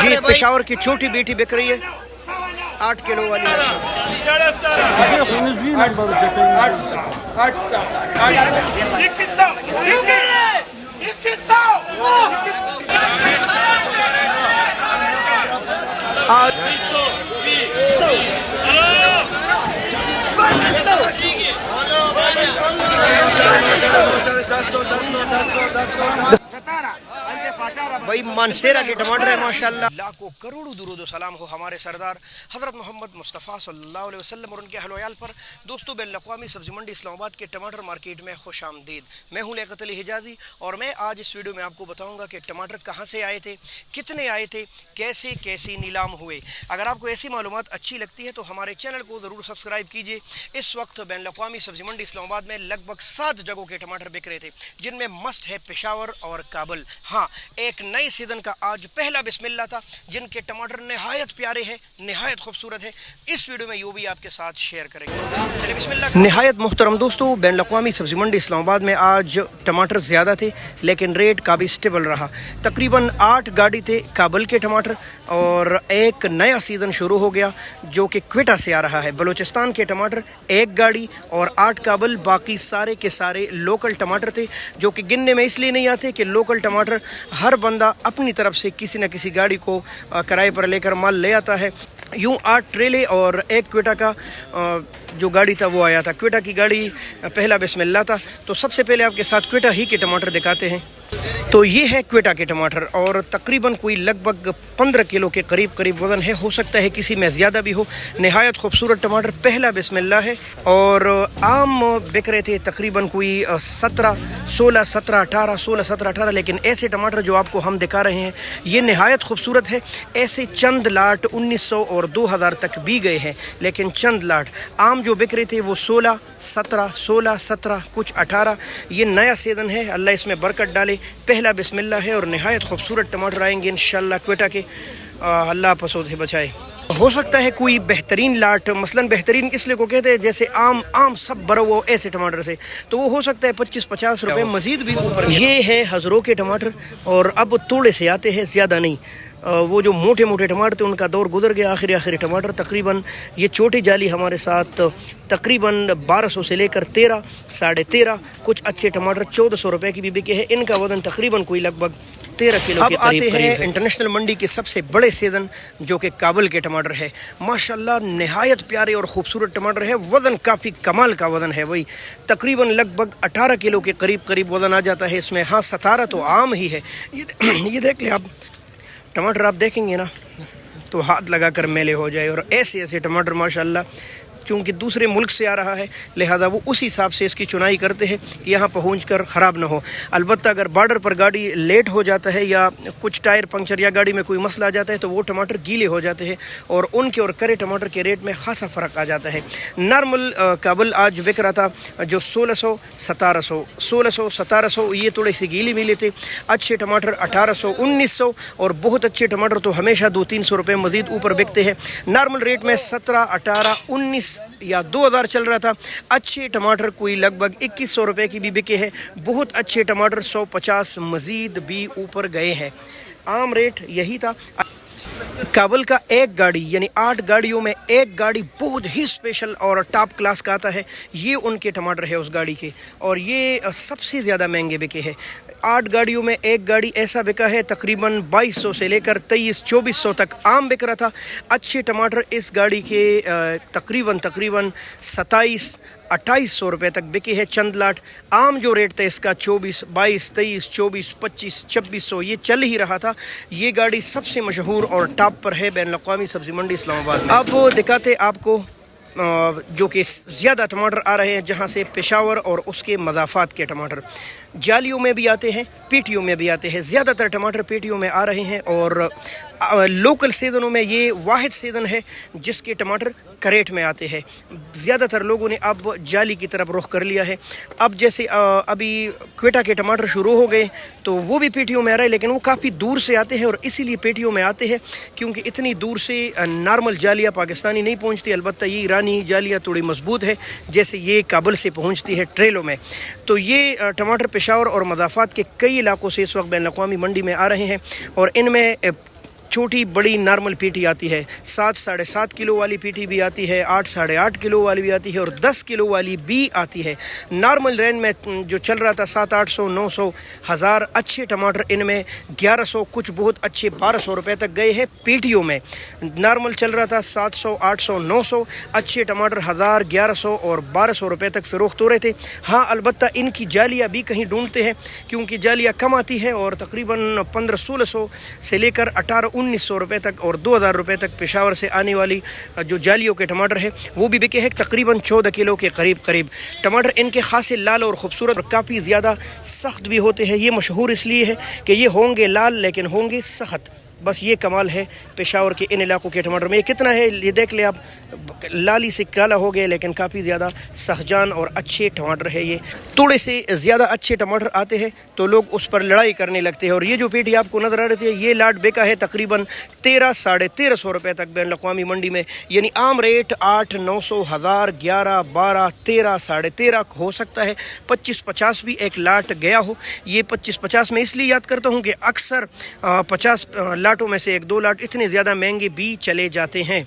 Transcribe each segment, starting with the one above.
जी पेशावर की छोटी बेटी बिक रही है 8 किलो वाली। भाई मानसेरा के टमाटर है माशाल्लाह। लाखों करोड़ों दुरूद सलाम हो हमारे सरदार हज़रत मोहम्मद मुस्तफ़ा सल्लल्लाहु अलैहि वसल्लम और उनके अहल वयाल पर। दोस्तों बैन अक़वामी सब्ज़ी मंडी इस्लामाबाद के टमाटर मार्केट में खुश आमदीद। मैं हूँ लियाक़त अली हिजाज़ी और मैं आज इस वीडियो में आपको बताऊँगा कि टमाटर कहाँ से आए थे, कितने आए थे, कैसे कैसे नीलाम हुए। अगर आपको ऐसी मालूमात अच्छी लगती है तो हमारे चैनल को ज़रूर सब्सक्राइब कीजिए। इस वक्त बैन अक़वामी सब्ज़ी मंडी इस्लामाबाद में लगभग 7 जगहों के टमाटर बिक रहे थे, जिनमें मस्ट है पेशावर और काबुल। हाँ, एक नए सीज़न का आज पहला बिस्मिल्लाह था, जिनके टमाटर निहायत प्यारे हैं, निहायत खूबसूरत है। इस वीडियो में यूँ भी आपके साथ शेयर करेंगे। चलिए बिस्मिल्लाह। निहायत मुहतरम दोस्तों, बैन अक़वामी सब्ज़ी मंडी इस्लामाबाद में आज टमाटर ज़्यादा थे लेकिन रेट काफ़ी स्टेबल रहा। तकरीबन 8 गाड़ी थे काबुल के टमाटर और एक नया सीज़न शुरू हो गया जो कि क्वेटा से आ रहा है। बलूचिस्तान के टमाटर 1 गाड़ी और 8 काबुल, बाकी सारे के सारे लोकल टमाटर थे, जो कि गिनने में इसलिए नहीं आते कि लोकल टमाटर हर बंदा अपनी तरफ से किसी न किसी गाड़ी को किराए पर लेकर माल ले आता है। यूँ 8 ट्रेले और 1 क्वेटा का जो गाड़ी था वो आया था। क्वेटा की गाड़ी पहला बिस्मिल्लाह था। तो सबसे पहले आपके साथ क्वेटा ही के टमाटर दिखाते हैं। तो ये है क्वेटा के टमाटर और तकरीबन कोई लगभग 15 किलो के करीब वज़न है, हो सकता है किसी में ज़्यादा भी हो। निहायत खूबसूरत टमाटर, पहला बिस्मिल्लाह है। और आम बिक रहे थे तकरीबन कोई 16, 17, 18, लेकिन ऐसे टमाटर जो आपको हम दिखा रहे हैं ये निहायत खूबसूरत है। ऐसे चंद लाट 1900 और 2000 तक भी गए हैं, लेकिन चंद लाट आम जो बिक रहे थे वो 16, 17, कुछ 18। ये नया सीज़न है, अल्लाह इसमें बरकत डाले। पहला बिस्मिल्लाह है और निहायत खूबसूरत टमाटर आएंगे इंशाअल्लाह क्वेटा के। अल्लाह पसों से बचाए। हो सकता है कोई बेहतरीन लाट, मसलन बेहतरीन इसलिए को कहते हैं जैसे आम सब बड़ा वो ऐसे टमाटर से, तो वो हो सकता है 25-50 रुपए मजीद भी ऊपर। ये है हज़रों के टमाटर और अब तोड़े से आते हैं, ज़्यादा नहीं। वो जो मोटे मोटे टमाटर थे उनका दौर गुजर गया। आखिरी टमाटर तकरीबन ये छोटी जाली हमारे साथ तकरीबन 1200 से लेकर 13, 13.5, कुछ अच्छे टमाटर 1400 रुपए की भी बिके हैं। इनका वज़न तकरीबन कोई लगभग 13 किलो के करीब है। इंटरनेशनल मंडी के सबसे बड़े सीज़न जो कि काबुल के टमाटर है। माशाल्लाह निहायत प्यारे और ख़ूबसूरत टमाटर है। वज़न काफ़ी कमाल का वज़न है, वही तकरीबन लगभग 18 किलो के करीब वज़न आ जाता है इसमें। हाँ, 17 तो आम ही है। ये देख ले आप, टमाटर आप देखेंगे ना तो हाथ लगाकर मेले हो जाए। और ऐसे टमाटर माशाल्लाह चूँकि दूसरे मुल्क से आ रहा है लिहाजा वो उस हिसाब से इसकी चुनाई करते हैं कि यहाँ पहुँचकर ख़राब ना हो। अलबत्ता अगर बॉर्डर पर गाड़ी लेट हो जाता है या कुछ टायर पंक्चर या गाड़ी में कोई मसला आ जाता है तो वो टमाटर गीले हो जाते हैं और उनके और करे टमाटर के रेट में खासा फ़र्क आ जाता है। नॉर्मल काबुल आज बिक रहा था जो 1600, 1700, ये थोड़े से गीले मिले थे। अच्छे टमाटर 1800, 1900 और बहुत अच्छे टमाटर तो हमेशा 200-300 रुपये मज़ीद ऊपर बिकते हैं। नॉर्मल रेट में 17, 18, 19 या 2000 चल रहा था। अच्छे टमाटर कोई लगभग 2100 रुपए की भी बिके हैं। बहुत अच्छे टमाटर 150 मज़ीद भी ऊपर गए हैं। आम रेट यही था। काबुल का 1 गाड़ी यानी 8 गाड़ियों में 1 गाड़ी बहुत ही स्पेशल और टॉप क्लास का आता है। ये उनके टमाटर है उस गाड़ी के और ये सबसे ज़्यादा महंगे बिके हैं। 8 गाड़ियों में 1 गाड़ी ऐसा बिका है तकरीबन 2200 से लेकर 2300-2400 तक आम बिक रहा था। अच्छे टमाटर इस गाड़ी के तकरीबन 27-2800 रुपये तक बिके हैं चंद लाट। आम जो रेट था इसका 24, 22, 23, 24, 25, 2600 ये चल ही रहा था। ये गाड़ी सबसे मशहूर और टॉप पर है बैन अक़वामी सब्ज़ी मंडी इस्लामाबाद में। अब दिखाते आपको जो कि ज़्यादा टमाटर आ रहे हैं जहाँ से पेशावर और उसके मज़ाफ़ात के टमाटर जालियों में भी आते हैं, पेटियों में भी आते हैं। ज़्यादातर टमाटर पेटियों में आ रहे हैं और लोकल सीज़नों में ये वाहिद सीज़न है जिसके टमाटर करेट में आते हैं। ज़्यादातर लोगों ने अब जाली की तरफ रुख कर लिया है। अब जैसे अभी क्वेटा के टमाटर शुरू हो गए तो वो भी पेटियों में आ रहे हैं, लेकिन वो काफ़ी दूर से आते हैं और इसीलिए पेटियों में आते हैं क्योंकि इतनी दूर से नॉर्मल जालियाँ पाकिस्तानी नहीं पहुँचती। अलबत्ता ये ईरानी जालियाँ थोड़ी मजबूत है, जैसे ये काबुल से पहुँचती है ट्रेलों में। तो ये टमाटर पेशावर और मज़ाफ़ात के कई इलाकों से इस वक्त बैन अक़वामी मंडी में आ रहे हैं और इनमें छोटी बड़ी नॉर्मल पीटी आती है, 7 साढ़े 7 किलो वाली पीटी भी आती है, 8 साढ़े 8 किलो वाली भी आती है और 10 किलो वाली भी आती है। नॉर्मल रेंज में जो चल रहा था 700-800 900 1000 अच्छे टमाटर इनमें 1100, कुछ बहुत अच्छे 1200 रुपए तक गए हैं पीटियों में। नॉर्मल चल रहा था 700 800 900, अच्छे टमाटर 1000 1100 और 1200 रुपए तक फ़रोख्त हो रहे थे। हाँ, अलबत्ता इनकी जालियाँ भी कहीं ढूंढते हैं क्योंकि जालियाँ कम आती है और तकरीबन 1500-1600 से लेकर 1800-1900 रुपए तक और 2000 रुपए तक पेशावर से आने वाली जो जालियों के टमाटर है वो भी बिके हैं तकरीबन 14 किलो के करीब। टमाटर इनके खासे लाल और ख़ूबसूरत और काफ़ी ज़्यादा सख्त भी होते हैं। ये मशहूर इसलिए है कि ये होंगे लाल लेकिन होंगे सख्त। बस ये कमाल है पेशावर के इन इलाकों के टमाटर में। ये कितना है ये देख ले आप, लाली से काला हो गया लेकिन काफ़ी ज़्यादा सखजान और अच्छे टमाटर है। ये थोड़े से ज़्यादा अच्छे टमाटर आते हैं तो लोग उस पर लड़ाई करने लगते हैं। और ये जो पेटी आपको नज़र आ रही थी ये लाट बिका है तकरीबन 13 साढ़े 1300 रुपये तक बैन अक़वामी मंडी में। यानी आम रेट 8 900 1000 11 12 13 साढ़े 13 हो सकता है। 25-50 भी एक लाट गया हो। ये 25-50 में इसलिए याद करता हूँ कि अक्सर 50 लाटों में से 1-2 लाट इतने ज़्यादा महंगे भी चले जाते हैं।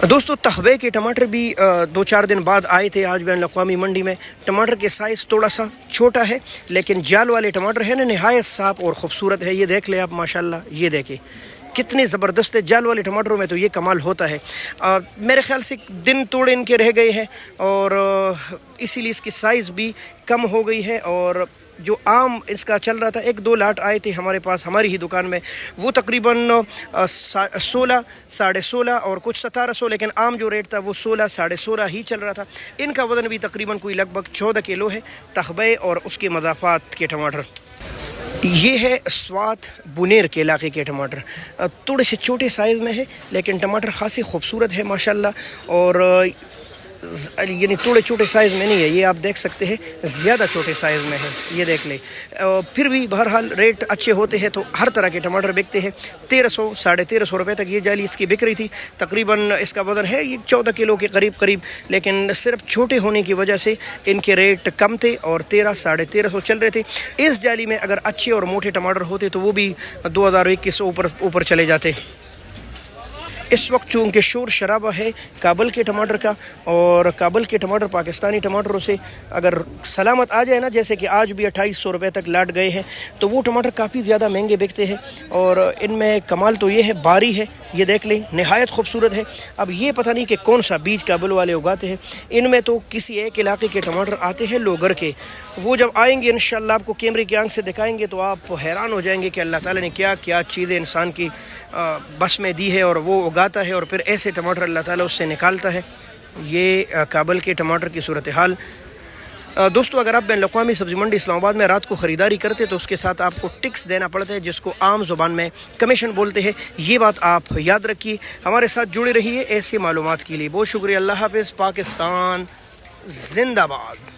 दोस्तों, तहवे के टमाटर भी 2-4 दिन बाद आए थे आज बैन अक़वामी मंडी में। टमाटर के साइज़ थोड़ा सा छोटा है लेकिन जाल वाले टमाटर है ना नहायत साफ़ और ख़ूबसूरत है। ये देख ले आप माशाल्लाह, ये देखें कितने ज़बरदस्त है। जाल वाले टमाटरों में तो ये कमाल होता है। मेरे ख़्याल से दिन थोड़े इनके रह गए हैं और इसीलिए इसकी साइज़ भी कम हो गई है। और जो आम इसका चल रहा था 1-2 लाट आए थे हमारे पास हमारी ही दुकान में, वो तकरीबन 16 साढ़े 16 और कुछ 1700, लेकिन आम जो रेट था वो 16 साढ़े 16 ही चल रहा था। इनका वज़न भी तकरीबन कोई लगभग 14 किलो है। तहबे और उसके मज़ाफ़ात के टमाटर। ये है स्वात बुनेर के इलाके के टमाटर। थोड़े से छोटे साइज़ में है लेकिन टमाटर खासी खूबसूरत है माशाल्लाह। और यानी थोड़े छोटे साइज़ में नहीं है, ये आप देख सकते हैं ज़्यादा छोटे साइज़ में है। ये देख ले, फिर भी बहरहाल रेट अच्छे होते हैं तो हर तरह के टमाटर बिकते हैं। 1300 साढ़े 1300 रुपये तक ये जाली इसकी बिक रही थी। तकरीबन इसका वज़न है ये 14 किलो के करीब, लेकिन सिर्फ छोटे होने की वजह से इनके रेट कम थे और 13 साढ़े 1300 चल रहे थे। इस जाली में अगर अच्छे और मोटे टमाटर होते तो वो भी 2021 ऊपर चले जाते। इस वक्त चूँकि शोर शराबा है काबुल के टमाटर का और काबुल के टमाटर पाकिस्तानी टमाटरों से अगर सलामत आ जाए ना, जैसे कि आज भी 2800 रुपये तक लाट गए हैं, तो वो टमाटर काफ़ी ज़्यादा महंगे बिकते हैं। और इनमें कमाल तो ये है बारी है, ये देख लें नहायत खूबसूरत है। अब ये पता नहीं कि कौन सा बीज काबुल वाले उगाते हैं। इनमें तो किसी एक इलाके के टमाटर आते हैं लोगर के, वो जब आएंगे इंशाअल्लाह आपको कैमरे की आंख से दिखाएंगे तो आप हैरान हो जाएंगे कि अल्लाह ताला ने क्या क्या चीज़ें इंसान की बस में दी है और वो उगाता है और फिर ऐसे टमाटर अल्लाह ताला उससे निकालता है। ये काबुल के टमाटर की सूरत हाल। दोस्तों, अगर आप बैन अक़वामी सब्ज़ी मंडी इस्लामाबाद में रात को ख़रीदारी करते तो उसके साथ आपको टिक्स देना पड़ता है जिसको आम ज़ुबान में कमीशन बोलते हैं। ये बात आप याद रखिए। हमारे साथ जुड़े रहिए ऐसी मालूमात के लिए। बहुत शुक्रिया। अल्लाह हाफ़िज़। पाकिस्तान जिंदाबाद।